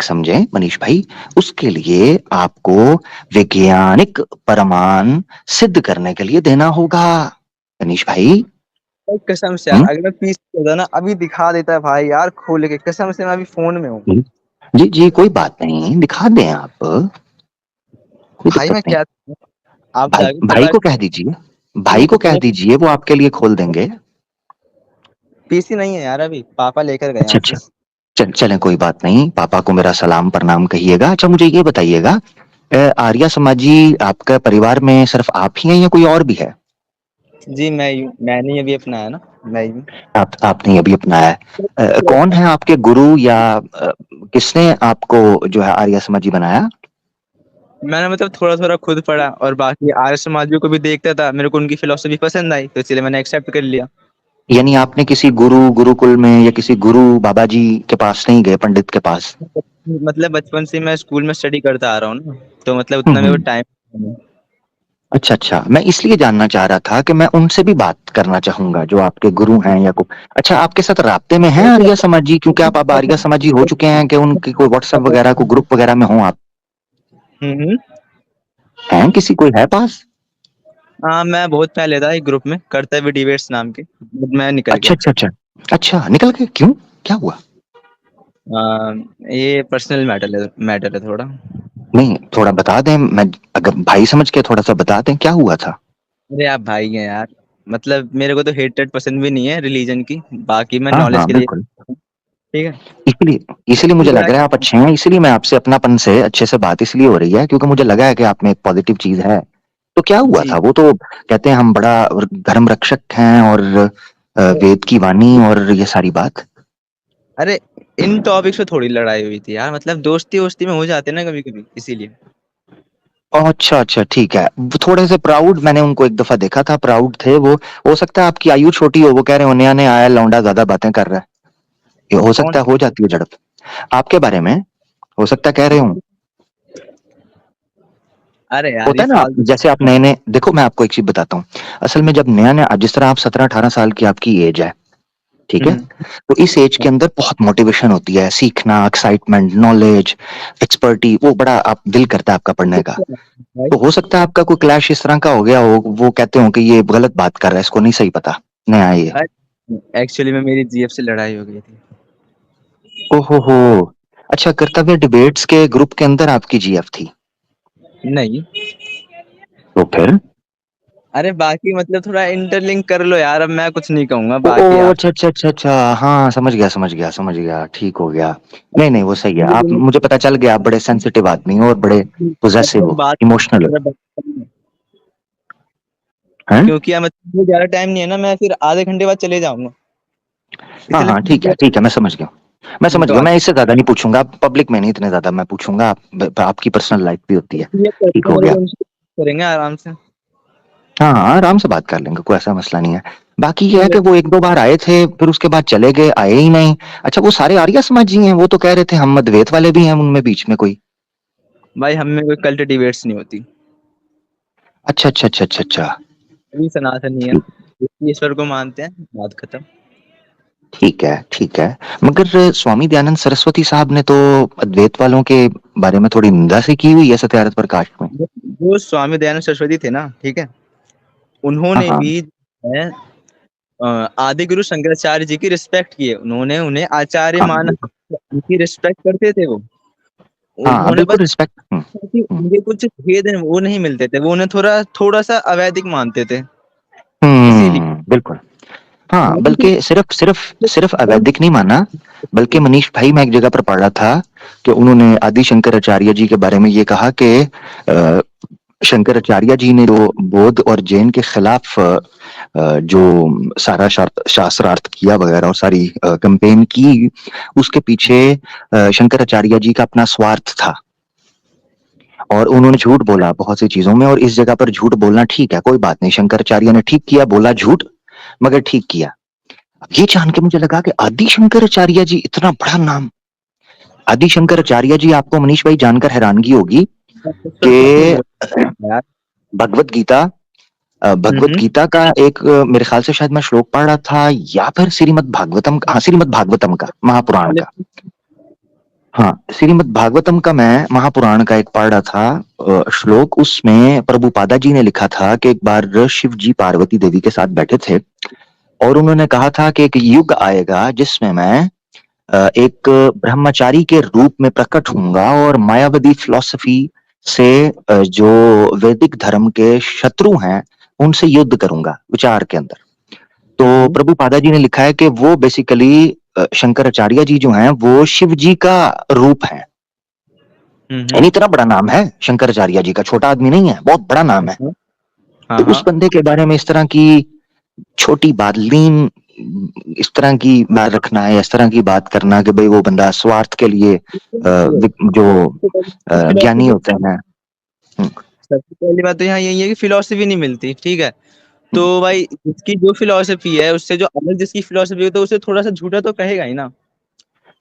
समझे मनीष भाई, उसके लिए आपको वैज्ञानिक प्रमाण सिद्ध करने के लिए देना होगा मनीष भाई। कसम से यार, हम्म? अगर मैं पीस होता ना अभी दिखा देता है भाई यार, खोल के कसम से, मैं अभी फोन में हूँ। जी जी, कोई बात नहीं, दिखा दें आप, कोई भाई दिक्कत मैं नहीं। क्या, आप भाई जाके भाई पता को कह दीजिए, भाई को कह अपने। दीजिए वो आपके लिए खोल देंगे। पीसी नहीं है यार, अभी पापा लेकर गए अच्छा अच्छा, ऑफिस। चलें कोई बात नहीं, पापा को मेरा सलाम प्रणाम कहिएगा। अच्छा मुझे ये बताइएगा, आर्या समाजी आपका परिवार में सिर्फ आप ही हैं या कोई और भी है? जी मैं ही हूँ, मैंने अभी अपनाया ना, मैं ही हूँ। आपने अभी अपनाया है? कौन है आपके गुरु या किसने आपको जो है आर्य समाजी बनाया? मैंने मतलब थोड़ा थोड़ा खुद पढ़ा, और बाकी आर्य समाजियों को भी देखता था, मेरे को उनकी फिलोसफी पसंद आई, तो इसलिए मैंने एक्सेप्ट कर लिया। यानी आपने किसी गुरुकुल में या किसी गुरु बाबा जी के पास नहीं गए, पंडित के पास? मतलब बचपन से मैं स्कूल में स्टडी करता आ रहा हूँ ना, तो मतलब हम्म उतना मेरे को हम्म। टाइम। अच्छा अच्छा, मैं इसलिए जानना चाह रहा था कि मैं उनसे भी बात करना चाहूंगा जो आपके गुरु हैं या को। अच्छा, आपके साथ राब्ते में हैं आर्य समाजी, क्योंकि आप अब आर्य समाजी हो चुके हैं कि उनकी कोई व्हाट्सएप वगैरह को ग्रुप वगैरह में हो आप? हम्म। हैं किसी, कोई है पास? हाँ मैं बहुत पहले था एक ग्रुप में, कर्तव्य डिबेट्स नाम के, but मैं निकल अच्छा गया। अच्छा अच्छा, अच्छा, निकल गए, क्यों? क्या हुआ? ये पर्सनल मैटर है थोड़ा। नहीं, थोड़ा बता दें, मैं अगर भाई समझ के थोड़ा सा बता दें क्या हुआ था। अरे आप भाई हैं यार। मतलब मेरे को तो हेटेड पसंद भी नहीं है रिलीजन की। बाकी मैं हाँ नॉलेज हाँ के लिए। बिल्कुल। ठीक है। इसलिए इसलिए मुझे लग रहा है आप अच्छे हैं, इसीलिए मैं आपसे अपनापन से अच्छे से बात इसलिए हो रही है क्योंकि मुझे लगा है कि आप में एक पॉजिटिव चीज है। तो क्या हुआ जी। था? वो तो कहते हैं हम बड़ा धर्म रक्षक हैं और वेद की वाणी और ये सारी बात। अरे इन टॉपिक्स पे थोड़ी लड़ाई हुई थी यार, मतलब दोस्ती वोस्ती में हो जाते हैं ना कभी कभी, इसीलिए। अच्छा अच्छा, ठीक है। वो थोड़े से प्राउड, मैंने उनको एक दफा देखा था, प्राउड थे वो। हो सकता है आपकी आयु छोटी हो, वो कह रहे हो नया नया आया लौंडा ज्यादा बातें कर रहा है। ये हो कौन? सकता है, हो जाती है झड़प आपके बारे में। हो सकता है, कह रहे हूँ। अरे यार होता ये है ना, आप फालतू। जैसे आप नए नए देखो, मैं आपको एक चीज बताता हूँ। असल में जब नया नया, जिस तरह आप 17-18 साल की आपकी एज है, ठीक है। हम्म। तो इस एज के अंदर बहुत मोटिवेशन होती है, सीखना, एक्साइटमेंट, नॉलेज, एक्सपर्टी, वो बड़ा आप दिल करता है आपका पढ़ने का। भाई तो हो सकता है आपका कोई क्लैश इस तरह का हो गया हो, वो कहते हो कि ये गलत बात कर रहा है, इसको नहीं सही पता, नया है ये। एक्चुअली में मेरी जीएफ से लड़ाई हो गई थी। ओहो हो। अच्छा, कर्तव्य डिबेट्स के ग्रुप के अंदर आपकी जीएफ थी? नहीं। तो फिर? अरे बाकी मतलब थोड़ा इंटरलिंक कर लो यार, अब मैं कुछ नहीं कहूंगा ओ बाकी ओ, आप। अच्छा अच्छा अच्छा अच्छा, हाँ समझ गया समझ गया समझ गया, ठीक हो गया। नहीं नहीं, वो सही है, मुझे आप, दोनों मुझे पता चल गया आप बड़े सेंसिटिव आदमी हो और बड़े पोजेसिव मतलब हो, बात इमोशनल हो। हैं? क्योंकि यार मतलब मुझे ज्यादा टाइम नहीं है ना, मैं फिर आधे घंटे बाद चले जाऊंगा। हाँ हाँ, ठीक है इसलिए ठीक है, मैं समझ गया। मैं समझ तो गया, मैं इससे ज्यादा नहीं पूछूंगा, पब्लिक में नहीं इतने ज्यादा मैं पूछूंगा, आपकी पर्सनल लाइफ भी होती है। ठीक हो मेरे गया। को उनसे करेंगे आराम से। हाँ हाँ, आराम से बात कर लेंगे, कोई ऐसा मसला नहीं है। बाकी ये है ठीक है। कि वो एक दो बार आए थे, फिर उसके बाद चले गए, आए ही नहीं। अच्छा, वो सारे आर्य समाजी हैं? वो तो कह रहे थे हम अद्वैत वाले भी हैं उनमें बीच में कोई। भाई हम में कोई कल्ट डिबेट्स नहीं होती। अच्छा अच्छा अच्छा अच्छा अच्छा। अभी सनातनी है, ठीक। ईश्वर को मानते हैं, बात खत्म। ठीक है ठीक है। मगर स्वामी दयानंद सरस्वती साहब ने तो अद्वैत वालों के बारे में थोड़ी निंदा से की हुई है सत्याग्रह प्रकाश में। जो स्वामी दयानंद सरस्वती थे ना, ठीक है, हाँ उन्होंने हाँ भी जो है, आदि गुरु शंकराचार्य जी की रिस्पेक्ट की है, उन्होंने उन्हें आचार्य हाँ माना। बिल्कुल। उनकी रिस्पेक्ट करते थे वो। हाँ उन्होंने बिल्कुल, बस रिस्पेक्ट। कि उनके कुछ भेद हैं, वो नहीं मिलते थे, वो उन्हें थोड़ा थोड़ा सा अवैधिक मानते थे, इसीलिए। बिल्कुल। हाँ, बाकी बल्कि सिर्फ सिर्फ सिर्फ अवैधिक नहीं माना, बल्कि मनीष भाई, मैं एक जगह पर पढ़ रहा था कि उन्होंने आदि शंकराचार्य जी के बारे में ये कहा कि अ, शंकराचार्य जी ने जो बौद्ध और जैन के खिलाफ जो सारा शास्त्रार्थ किया वगैरह और सारी कैंपेन की, उसके पीछे शंकराचार्य जी का अपना स्वार्थ था। और उन्होंने झूठ बोला बहुत सी चीजों में, और इस जगह पर झूठ बोलना ठीक है, कोई बात नहीं, शंकराचार्य ने ठीक किया, बोला झूठ, मगर ठीक किया। ये जान के मुझे लगा कि आदि शंकराचार्य जी, इतना बड़ा नाम, आदि शंकराचार्य जी, आपको मनीष भाई जानकर हैरानगी होगी झूठ कि बोल यार। भगवत गीता, भगवत हम्म। गीता का एक मेरे ख्याल से शायद मैं श्लोक पढ़ रहा था, या फिर श्रीमद् भागवतम, हाँ श्रीमद् भागवतम का, महापुराण का। हाँ, श्रीमद् भागवतम का मैं महापुराण का एक पढ़ रहा था श्लोक, उसमें प्रभुपादा जी ने लिखा था कि एक बार शिव जी पार्वती देवी के साथ बैठे थे और उन्होंने कहा था कि एक युग आएगा जिसमें मैं एक ब्रह्मचारी के रूप में प्रकट होऊंगा और मायावादी फिलॉसफी से जो वैदिक धर्म के शत्रु हैं उनसे युद्ध करूंगा विचार के अंदर। तो हम्म। प्रभुपादा जी ने लिखा है कि वो बेसिकली शंकराचार्य जी जो हैं वो शिव जी का रूप है। हम्म। यानी इतना बड़ा नाम है शंकराचार्य जी का, छोटा आदमी नहीं है, बहुत बड़ा नाम है। हाँ तो उस हाँ। बंदे के बारे में इस तरह की छोटी बातलीन, इस तरह की बात रखना है, इस तरह की बात करना कि भाई वो बंदा स्वार्थ के लिए जो ज्ञानी फिलोसफी। होते हैं। हम्म, सबसे पहली बात तो यहाँ यही है कि फिलोसफी नहीं मिलती, ठीक है। तो हम्म। भाई इसकी जो फिलोसफी है उससे जो अलग जिसकी फिलोसफी है तो उसे थोड़ा सा झूठा तो कहेगा ही ना।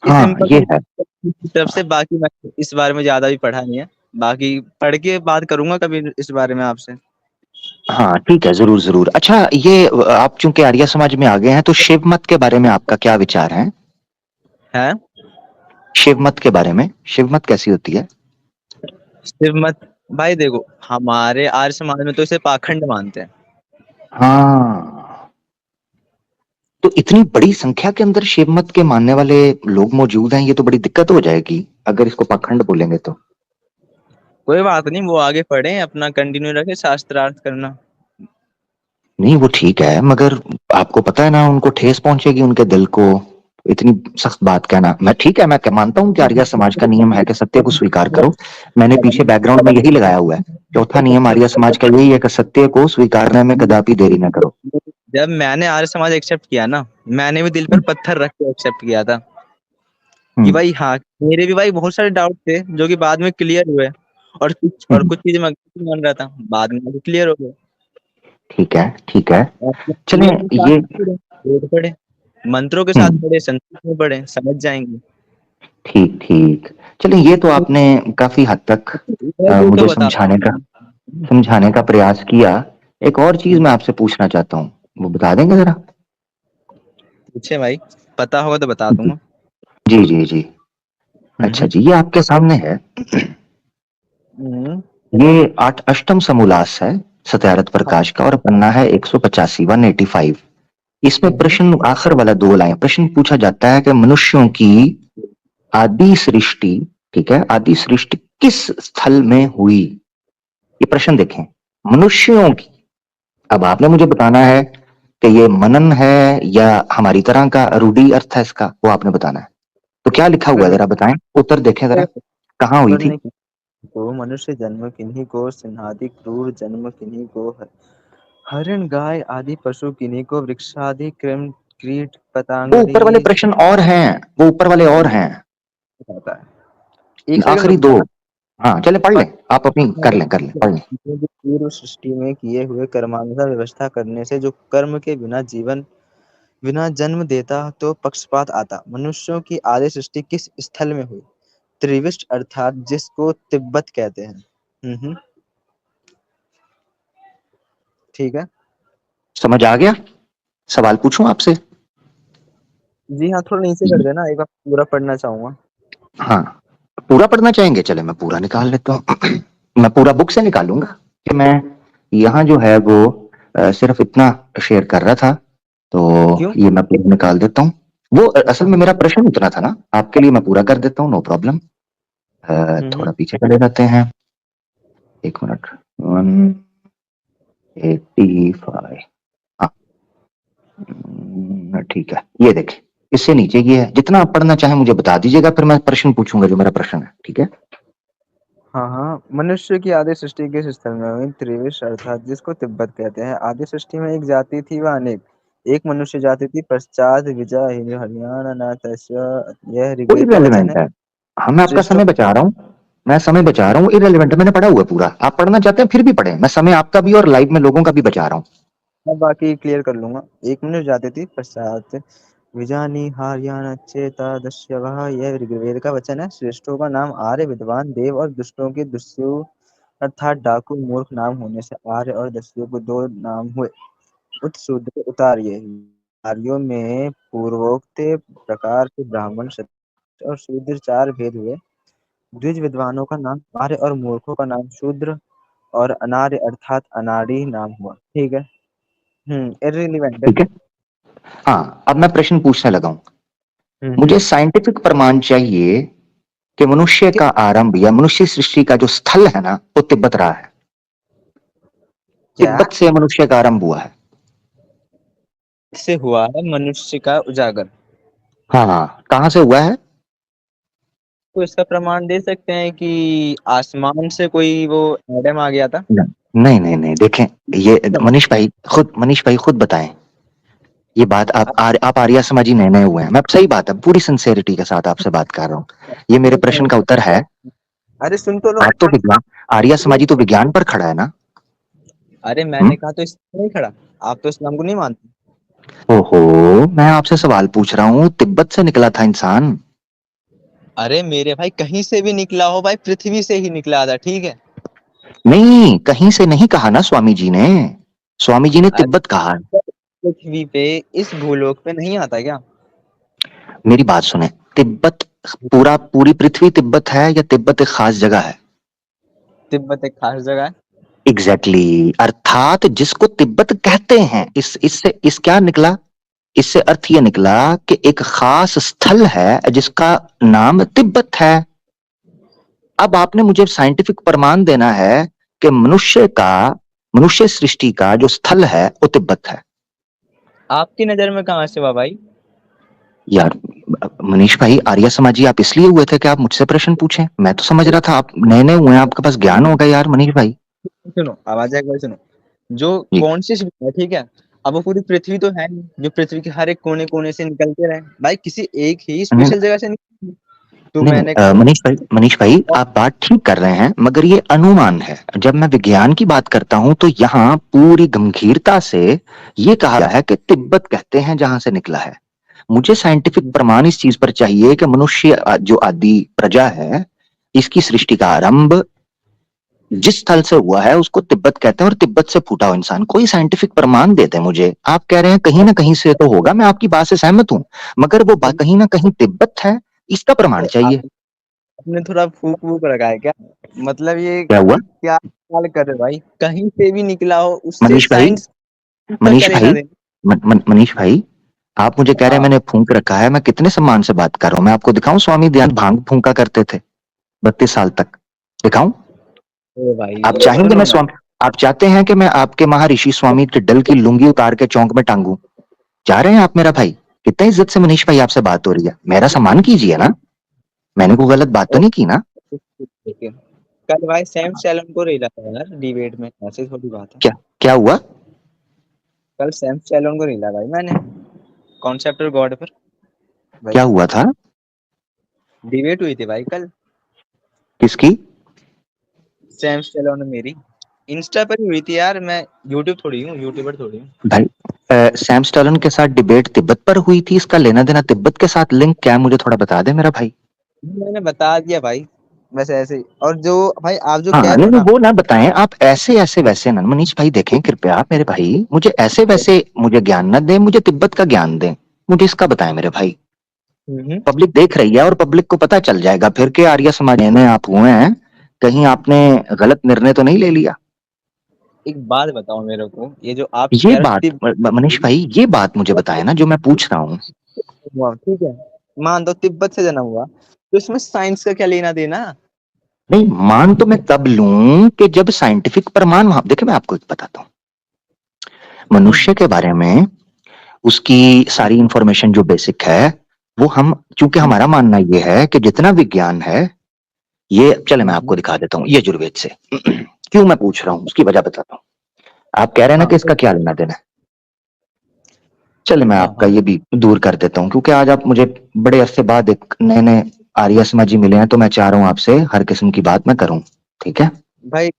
इस हाँ सिंपल ये है। की तरफ से। बाकी मैं इस बारे में ज्यादा भी पढ़ा नहीं है। बाकी पढ़ के बात करूंगा कभी इस बारे में आपसे। हाँ ठीक है, जरूर जरूर। अच्छा, ये आप चूंकि आर्य समाज में आ गए हैं, तो शिव मत के बारे में आपका क्या विचार है? है। शिव मत के बारे में, शिव मत कैसी होती है? सिर्फ मत। भाई देखो हमारे आर्य समाज में तो इसे पाखंड मानते हैं। हाँ। तो इतनी बड़ी संख्या के अंदर शिव मत के मानने वाले लोग मौजूद हैं, ये तो बड़ी दिक्कत हो जाएगी अगर इसको पाखंड बोलेंगे तो। कोई बात नहीं, वो आगे पढ़े, अपना कंटिन्यू रखे शास्त्रार्थ करना। नहीं वो ठीक है, मगर आपको पता है ना उनको ठेस पहुंचेगी उनके दिल को, इतनी सख्त बात कहना। मैं ठीक है, मैं मानता हूँ कि आर्य समाज का नियम है कि सत्य को स्वीकार करो। मैंने पीछे बैकग्राउंड में यही लगाया हुआ है, चौथा नियम आर्य समाज का यही है कि सत्य को स्वीकारने में कदापि देरी न करो। जब मैंने आर्य समाज एक्सेप्ट किया ना, मैंने भी दिल पर पत्थर रख के एक्सेप्ट किया था कि हम्म भाई हाँ, मेरे भी भाई बहुत सारे डाउट थे जो कि बाद में क्लियर हुए। और हम्म, कुछ चीजें मैं गलत मान रहा था, बाद में क्लियर हो गए। ठीक है ठीक है। और चलें नियम के साथ ये पढ़े, वेद पढ़े, मंत्रों के साथ हम्म पढ़े, संस्कृत में पढ़े, समझ जाएंगे। ठीक ठीक। चलें ये तो आपने काफी हद तक वो तो मुझे बता। समझाने का प्रयास किया। एक और चीज मैं आपसे पूछना चाहता हूँ, वो बता देंगे जरा? पूछे भाई, पता होगा तो बता दूंगा। जी जी जी। अच्छा हम्म जी, ये आपके सामने है। हम्म ये अष्टम समोल्लास है सत्यारथ हाँ, प्रकाश का, और पन्ना है 185, 185। इसमें हम्म प्रश्न आखिर वाला दो लाइन प्रश्न पूछा जाता है कि मनुष्यों की आदि सृष्टि, ठीक है, आदि सृष्टि किस स्थल में हुई? ये प्रश्न देखें, मनुष्यों की। अब आपने मुझे बताना है कि ये मनन है या हमारी तरह का रूढ़ी अर्थ है इसका, वो आपने बताना है। तो क्या लिखा हुआ है जरा बताएं, उत्तर देखें जरा, कहाँ हुई थी? सुनने को मनुष्य जन्म किन्हीं को, सिंहादि क्रूर जन्म किन्हीं को है। हरिण गाय आदि पशु किन्हीं को, वृक्षादि कृम कीट वो ऊपर वाले पतंगड़ी प्रश्न और हैं, वो ऊपर वाले और हैं, होता है। एक सेकंड आखिरी रुक दो। जाना। हाँ चले पढ़ लें, आप अपनी कर लें पढ़ लें। जो पूर्व सृष्टि में किए हुए कर्मानुसार व्यवस्था करने से जो कर्म के बिना जन्म देता तो पक्षपात आता। मनुष्यों की आदि सृष्टि किस स्थल में हुई? त्रिविष्ट अर्थात जिसको तिब्बत कहते हैं। हम्म, ठीक है। समझ आ गया? सवाल पूछूं आपसे? जी हाँ, थोड़ा नीचे कर देना, एक बार पूरा पढ़ना चाहूंगा। हाँ, पूरा पढ़ना चाहेंगे? चले मैं पूरा निकाल लेता हूँ। मैं पूरा बुक से निकालूंगा कि मैं यहाँ जो है वो सिर्फ इतना शेयर कर रहा था, तो क्यों? ये मैं पूरा निकाल देता हूँ। वो असल में कहाँ? मेरा प्रश्न उतना था ना, आपके लिए मैं पूरा कर देता हूँ, नो प्रॉब्लम। थोड़ा हम्म पीछे चले जाते हैं, एक मिनट। 185। हाँ, ठीक है, ये देखें, इससे नीचे ये है। जितना आप पढ़ना चाहें मुझे बता दीजिएगा, फिर मैं प्रश्न पूछूंगा जो मेरा प्रश्न है, ठीक है? हाँ हाँ, मनुष्य की आदि सृष्टि किस स्थल में हुई? त्रिविश अर्थात जिसको तिब्बत कहते हैं। आदि सृष्टि में एक जाति थी व अनेक, एक मनुष्य जाति थी। पश्चात विजा हरियाणा न तस्य, यह वो ऋग्वेद का वचन है। इरेलीवेंट है। हाँ मैं आपका श्रेष्ठों समय बचा रहा हूँ, मैं समय बचा रहा हूँ, इरेलीवेंट है, मैंने पढ़ा हुआ है पूरा। आप पढ़ना चाहते हैं फिर भी पढ़ें, मैं समय आपका भी और लाइव में लोगों का भी बचा रहा हूँ। मैं बाकी क्लियर कर लूंगा। एक मनुष्य जाति थी। पश्चात विजानी हरियाणा चेता दस्यवः, यह ऋग्वेद का वचन है। श्रेष्ठों का नाम आर्य विद्वान देव, और दुष्टों के दुष्यु अर्थात डाकू मूर्ख नाम होने से आर्य और दस्यु को दो नाम हुए। उत शूद्र उतार्य। आर्यों में पूर्वोक्त प्रकार से ब्राह्मण क्षत्रिय और शूद्र चार भेद हुए। द्विज विद्वानों का नाम आर्य और मूर्खों का नाम शूद्र और अनार्य अर्थात अनाड़ी नाम हुआ। ठीक है। इररिलेवेंट है। ठीक है, हाँ अब मैं प्रश्न पूछने लगा हूँ। हम्म। मुझे साइंटिफिक प्रमाण चाहिए कि मनुष्य कि- का आरंभ या मनुष्य सृष्टि का जो स्थल है ना वो तिब्बत रहा है। क्या तिब्बत से मनुष्य का आरंभ हुआ है। से हुआ है मनुष्य का उजागर? हाँ हाँ, कहाँ से हुआ है? तो इसका प्रमाण दे सकते हैं कि आसमान से कोई वो एडम आ गया था। नहीं नहीं नहीं, देखें, ये मनीष भाई खुद बताएं। ये बात आप आर्य समाजी नए नए हुए हैं, मैं सही बात है, पूरी सिंसेरिटी के साथ आपसे बात कर रहा हूँ। ये मेरे प्रश्न का उत्तर है। अरे सुन तो लो। आप तो विज्ञान, आर्य समाजी तो विज्ञान पर खड़ा है ना? अरे हम्म? मैंने कहा तो इस्लाम नहीं खड़ा। आप तो इस्लाम को नहीं मानते। ओहो, मैं आपसे सवाल पूछ रहा हूँ, तिब्बत से निकला था इंसान। अरे मेरे भाई, कहीं से भी निकला हो भाई, पृथ्वी से ही निकला था, ठीक है। नहीं, कहीं से नहीं कहा ना स्वामी जी ने, स्वामी जी ने अरे तिब्बत कहा। पृथ्वी पे, इस भूलोक पे नहीं आता क्या? मेरी बात सुने, तिब्बत पूरी पृथ्वी तिब्बत है या तिब्बत एक खास जगह है? तिब्बत एक खास जगह है। Exactly exactly। अर्थात जिसको तिब्बत कहते हैं, इस इससे इस क्या निकला? इससे अर्थ ये निकला कि एक खास स्थल है जिसका नाम तिब्बत है। अब आपने मुझे साइंटिफिक प्रमाण देना है कि मनुष्य सृष्टि का जो स्थल है वो तिब्बत है। आपकी नजर में कहाँ से हुआ भाई? यार मनीष भाई, आर्य समाजी आप इसलिए हुए थे कि आप मुझसे प्रश्न पूछें? मैं तो समझ रहा था आप नए नए हुए हैं, आपके पास ज्ञान होगा यार मनीष भाई। सुनो, आवाज एक बार सुनो। जो जी। कॉन्शियस है, ठीक है, अब वो पूरी पृथ्वी तो है नहीं जो पृथ्वी के हर एक कोने कोने से निकलते रहे भाई, किसी एक ही नहीं स्पेशल जगह से निकलते। तो नहीं मैंने मनीष भाई और आप बात ठीक कर रहे हैं, मगर ये अनुमान है। जब मैं विज्ञान की बात करता हूं तो यहाँ पूरी गंभीरता से ये कहा गया है कि तिब्बत कहते हैं जहां से निकला है। मुझे साइंटिफिक प्रमाण इस चीज पर चाहिए कि मनुष्य जो आदि प्रजा है, इसकी सृष्टि का आरंभ जिस स्थल से हुआ है उसको तिब्बत कहते हैं, और तिब्बत से फूटा हुआ इंसान। कोई साइंटिफिक प्रमाण देते हैं मुझे। आप कह रहे हैं कहीं ना कहीं से तो होगा, मैं आपकी बात से सहमत हूं, मगर वो बात कहीं ना कहीं तिब्बत है, इसका प्रमाण चाहिए। आपने थोड़ा फूक वूक रखा है क्या? मतलब ये क्या हुआ? क्या सवाल कर रहे हो भाई? कहीं से भी निकला हो उससे मनीष भाई, साइंस का मनीष क्या लेना भाई, देना? मनीष भाई, आप मुझे कह रहे हैं हाँ, मैंने फूंक रखा है? मैं कितने सम्मान से बात कर रहा हूं। मैं आपको दिखाऊं स्वामी दयानंद भांग फूंका करते थे 32 साल तक? दिखाऊं? ओ भाई आप चाहेंगे सुनो मैं ना। स्वामी, आप चाहते हैं कि मैं आपके महर्षि स्वामी टिड्डल की लुंगी उतार के चौंक में टांगू? जा रहे हैं आप मेरा भाई? कितनी इज्जत से मनीष भाई आपसे बात हो रही है, मेरा सम्मान कीजिए ना। मैंने कोई गलत बात तो ओ, नहीं की ना? ठीक है। कल भाई सैम सैलम को रेला था यार डिबेट में, ऐसे थोड़ी बात है। क्या क्या हुआ? कल सैम सैलम को रेला भाई मैंने, कॉन्सेप्ट और गॉड पर भाई। क्या हुआ था? डिबेट हुई थी भाई कल, किसकी? सैम सैलम ने मेरी इंस्टा पर ही हुई थी यार। मैं यूट्यूब थोड़ी हूँ, यूट्यूबर थोड़ी हूँ। भाई सैम स्टैलन के साथ डिबेट तिब्बत पर हुई थी, इसका लेना देना तिब्बत के साथ लिंक क्या है मुझे थोड़ा बता दे मेरा भाई। मैंने बता दिया भाई, वैसे ऐसे ही। और जो भाई आप जो हाँ कह रहे नहीं हो नहीं, ना, वो ना बताएं आप। ऐसे ऐसे वैसे ना मनीष भाई, देखें कृपया मेरे भाई, मुझे ऐसे वैसे मुझे ज्ञान न दें, मुझे तिब्बत का ज्ञान दें। मुझे इसका बताएं मेरे भाई। हम्म, पब्लिक देख रही है और पब्लिक को पता चल जाएगा फिर के आर्य समाज में आप हुए हैं, कहीं आपने गलत निर्णय तो नहीं ले लिया। एक बात बताओ मेरे को, ये जो आप ये कह रहे हो बात मनीष भाई, ये बात मुझे बताए ना जो मैं पूछ रहा हूँ। हुआ ठीक है, मान दो तिब्बत से जन्म हुआ, तो इसमें साइंस का क्या लेना देना? नहीं, मान तो मैं तब लूं कि जब साइंटिफिक प्रमाण वहां। देखिए मैं आपको एक बताता हूँ, मनुष्य हम्म, के बारे में उसकी सारी इंफॉर्मेशन जो बेसिक है, वो हम, चूंकि हमारा मानना ये है कि जितना विज्ञान है, ये चले मैं आपको हम्म, दिखा देता हूँ ये यजुर्वेद से। क्यों मैं पूछ रहा हूँ उसकी वजह बताता हूँ। आप कह रहे हैं ना हाँ कि इसका क्या लेना देना है, चले मैं हाँ आपका हाँ ये भी दूर कर देता हूँ, क्योंकि आज आप मुझे बड़े अरसे बाद एक नए नए आर्य समाजी मिले हैं, तो मैं चाह रहा हूँ आपसे हर किस्म की बात मैं करूं। ठीक है? भाई,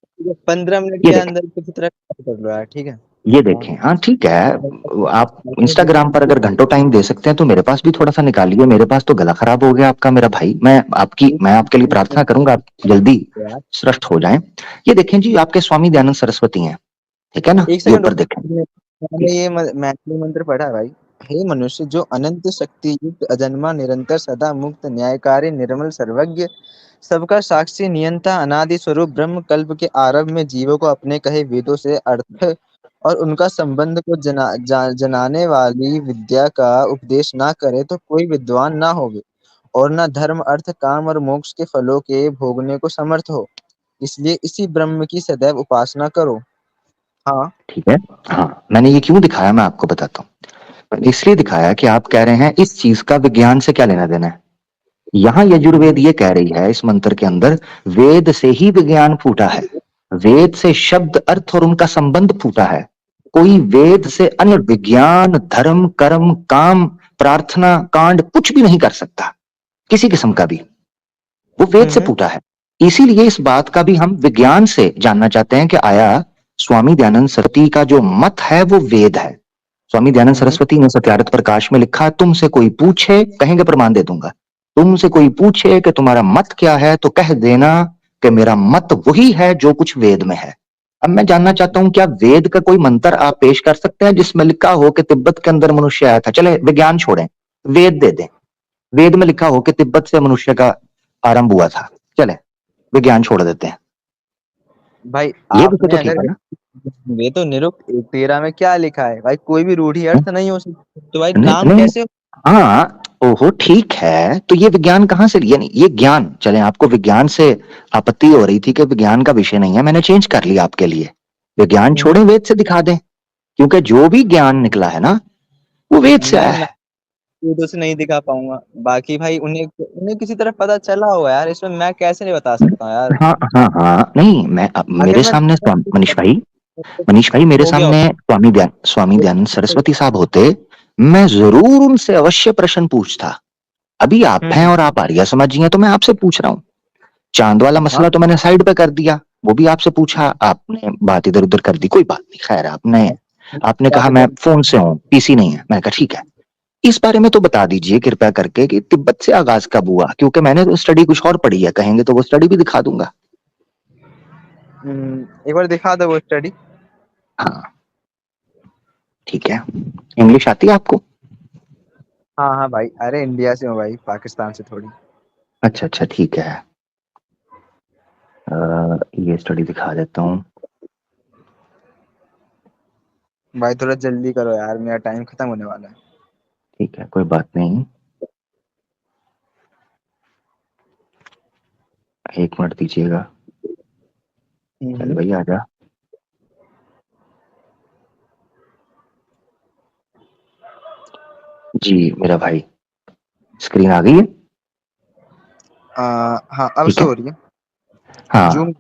15 मिनट ये के देखें, अंदर किसी तरह कर लो यार, ठीक है। ये हाँ, देखें, हाँ ठीक है। आप आपने इंस्टाग्राम पर अगर घंटों टाइम दे सकते हैं तो मेरे पास भी थोड़ा सा निकालिए। मेरे पास तो गला खराब हो गया आपका मेरा भाई। मैं आपके लिए प्रार्थना करूंगा आप जल्दी यार स्वस्थ हो जाएं। ये देखें जी, आपके स्वामी दयानंद सरस्वती हैं, ठीक है ना? एक ये सेकंड ऊपर देखें। मैंने ये मैथिली मंत्र पढ़ा है भाई। हे मनुष्य, जो अनंत शक्ति युक्त अजन्मा निरंतर सदा मुक्त न्यायकारी निर्मल सर्वज्ञ सबका साक्षी नियंता अनादि स्वरूप ब्रह्म कल्प के आरंभ में जीवों को अपने कहे वेदों से अर्थ और उनका संबंध को जनाने वाली विद्या का उपदेश ना करे तो कोई विद्वान ना होवे, और ना धर्म अर्थ काम और मोक्ष के फलों के भोगने को समर्थ हो। इसलिए इसी ब्रह्म की सदैव उपासना करो। हाँ, ठीक है। हाँ, मैंने ये क्यों दिखाया मैं आपको बताता हूँ। इसलिए दिखाया कि आप कह रहे हैं इस चीज का विज्ञान से क्या लेना देना है। यहाँ यजुर्वेद ये कह रही है इस मंत्र के अंदर, वेद से ही विज्ञान फूटा है, वेद से शब्द अर्थ और उनका संबंध फूटा है। कोई वेद से अन्य विज्ञान धर्म कर्म काम प्रार्थना कांड कुछ भी नहीं कर सकता, किसी किस्म का भी। वो वेद से हम्म, फूटा है। इसीलिए इस बात का भी हम विज्ञान से जानना चाहते हैं कि आया स्वामी दयानंद सरस्वती का जो मत है वो वेद है। स्वामी दयानंद हम्म, सरस्वती ने सत्यार्थ प्रकाश में लिखा, तुमसे कोई पूछे, कहेंगे प्रमाण दे दूंगा, तुमसे कोई पूछे कि तुम्हारा मत क्या है तो कह देना कि मेरा मत वही है जो कुछ वेद में है। अब मैं जानना चाहता हूं, क्या वेद का कोई मंत्र आप पेश कर सकते हैं जिसमें लिखा हो कि तिब्बत के अंदर मनुष्य आया था? चले विज्ञान छोड़ें, वेद दे दें। वेद में लिखा हो कि तिब्बत से मनुष्य का आरंभ हुआ था, चले विज्ञान छोड़ देते हैं। भाई ये विषय आपने तो ठीक है अगर ना? वे तो निरुक्त 1:13 में क्या लिखा है भाई, कोई भी रूढ़ि अर्थ नहीं हो सकती, तो भाई नहीं काम नहीं, कैसे? हाँ ओहो ठीक है, तो ये विज्ञान कहाँ से, यानी ये ज्ञान, चले आपको विज्ञान से आपत्ति हो रही थी कि विज्ञान का विषय नहीं है, मैंने चेंज कर लिया आपके लिए, विज्ञान हम्म, छोड़े वेद से दिखा दें, क्योंकि जो भी ज्ञान निकला है ना वो वेद से मैं आया ना है। वीडियो से नहीं दिखा पाऊंगा। बाकी भाई उन्हें उन्हें किसी तरह पता चला होगा यार, इसमें मैं कैसे नहीं बता सकता हूँ यार। हाँ हाँ हाँ, नहीं मैं अगर मेरे मैं सामने मनीष भाई मेरे हो गया सामने होता। स्वामी दयानंद सरस्वती साहब होते, मैं जरूर उनसे अवश्य प्रश्न पूछता। अभी आप हैं हम्म। और आप आर्य समाजी हैं, तो मैं आपसे पूछ रहा हूँ। चांद वाला हाँ मसला तो मैंने साइड पे कर दिया, वो भी आपसे पूछा, आपने बात इधर उधर कर दी, कोई बात नहीं, खैर आपने आपने कहा बातें मैं कर। फोन से हूँ, पीसी नहीं है, मैंने कहा ठीक है। इस बारे में तो बता दीजिए कृपया करके कि तिब्बत से आगाज कब हुआ, क्योंकि मैंने तो स्टडी कुछ और पढ़ी है, कहेंगे तो वो स्टडी भी दिखा दूंगा। एक बार दिखा दो वो स्टडी। हाँ ठीक है, इंग्लिश आती है आपको? हाँ हाँ भाई, अरे इंडिया से हूँ भाई, पाकिस्तान से थोड़ी। अच्छा अच्छा ठीक है, ये स्टडी दिखा देता हूँ। भाई थोड़ा जल्दी करो यार, मेरा टाइम खत्म होने वाला है। ठीक है कोई बात नहीं, एक मिनट दीजिएगा। चल हम्म। भैया आजा। जी मेरा भाई, स्क्रीन आ गई है? हाँ अब ठीक से है, हो रही है। हाँ जूम।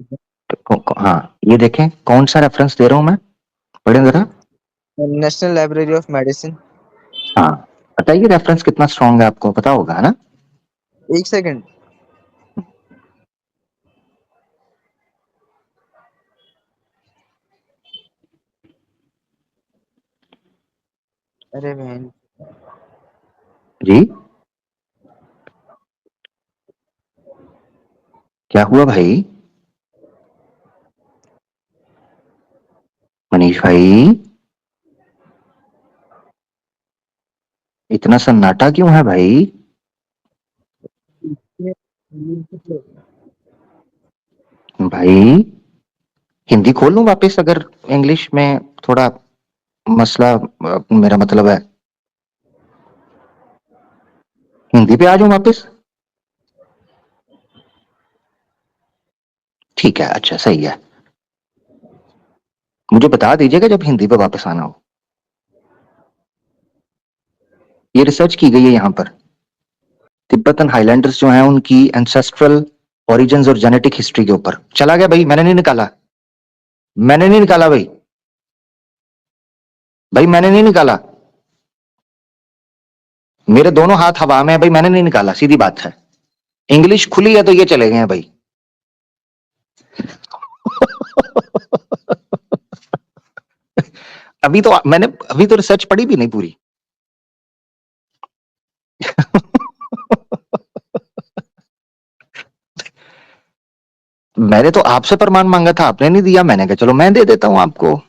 हाँ ये देखें कौन सा रेफरेंस दे रहा हूं मैं, पढ़ें जरा। National library of medicine. हाँ बताइए रेफरेंस कितना स्ट्रांग है, आपको पता होगा है ना? एक सेकंड। अरे बहन। जी क्या हुआ भाई? मनीष भाई इतना सन्नाटा क्यों है भाई? भाई हिंदी खोल लूं वापस, अगर इंग्लिश में थोड़ा मसला, मेरा मतलब है हिंदी पे आ जाऊं वापस? ठीक है अच्छा सही है, मुझे बता दीजिएगा जब हिंदी पे वापस आना हो। ये रिसर्च की गई है यहाँ पर, तिब्बतन हाईलैंडर्स जो हैं उनकी एंसेस्ट्रल ओरिजिन्स और जेनेटिक हिस्ट्री के ऊपर। चला गया भाई, मैंने नहीं निकाला, मैंने नहीं निकाला भाई, भाई मैंने नहीं निकाला, मेरे दोनों हाथ हवा में है भाई, मैंने नहीं निकाला, सीधी बात है। इंग्लिश खुली है तो ये चले गए हैं भाई। अभी तो मैंने अभी तो रिसर्च पढ़ी भी नहीं पूरी। मैंने तो आपसे प्रमाण मांगा था, आपने नहीं दिया, मैंने कहा चलो मैं दे देता हूं आपको।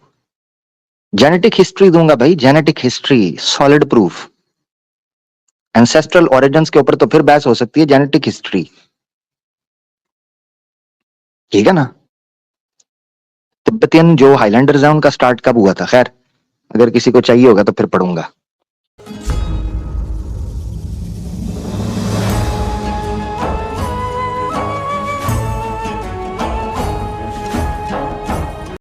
जेनेटिक हिस्ट्री दूंगा भाई, genetic history, solid proof. Ancestral origins के ऊपर तो फिर बहस हो सकती है, जेनेटिक हिस्ट्री, ठीक है ना? तिब्बतियन जो हाईलैंडर्स हैं उनका स्टार्ट कब हुआ था, खैर अगर किसी को चाहिए होगा तो फिर पढ़ूंगा।